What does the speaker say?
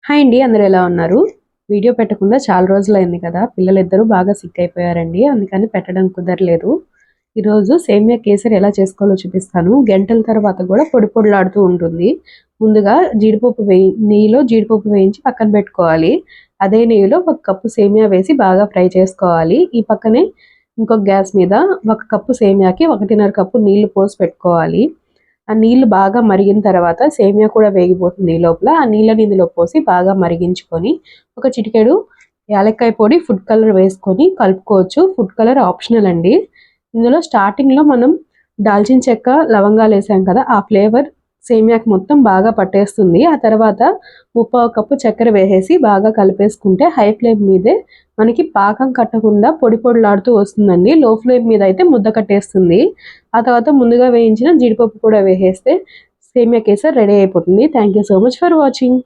Hi అండి, అందరూ ఎలా ఉన్నారు? వీడియో పెట్టకుండా చాలా రోజులైంది కదా. పిల్లలిద్దరూ బాగా సిక్ అయిపోయారండి, అందుకని పెట్టడం కుదరలేదు. ఈరోజు సేమియా కేసరి ఎలా చేసుకోవాలో చూపిస్తాను. గంటల తర్వాత కూడా పొడి పొడిలాడుతూ ఉంటుంది. ముందుగా నెయ్యిలో జీడిపప్పు వేయించి పక్కన పెట్టుకోవాలి. అదే నెయ్యిలో 1 కప్పు సేమియా వేసి బాగా ఫ్రై చేసుకోవాలి. ఈ పక్కనే ఇంకొక గ్యాస్ మీద 1 కప్పు సేమియాకి 1.5 కప్పు నీళ్లు పోసి పెట్టుకోవాలి. ఆ నీళ్లు బాగా మరిగిన తర్వాత సేమియా కూడా వేగిపోతుంది. ఈ లోపల ఆ నీళ్ళని ఇందులో పోసి బాగా మరిగించుకొని ఒక చిటికెడు యాలక్కాయ పొడి, ఫుడ్ కలర్ వేసుకొని కలుపుకోవచ్చు. ఫుడ్ కలర్ ఆప్షనల్ అండి. ఇందులో స్టార్టింగ్లో మనం దాల్చిన చెక్క, లవంగాలు వేసాం కదా, ఆ ఫ్లేవర్ సేమియాకి మొత్తం బాగా పట్టేస్తుంది. ఆ తర్వాత 3/4 కప్పు చక్కెర వేసేసి బాగా కలిపేసుకుంటే హై ఫ్లేమ్ మీదే మనకి పాకం కట్టకుండా పొడి పొడిలాడుతూ వస్తుందండి. లో ఫ్లేమ్ మీద అయితే ముద్ద కట్టేస్తుంది. ఆ తర్వాత ముందుగా వేయించిన జీడిపప్పు కూడా వేసేస్తే సేమియా కేసర్ రెడీ అయిపోతుంది. Thank you so much for watching.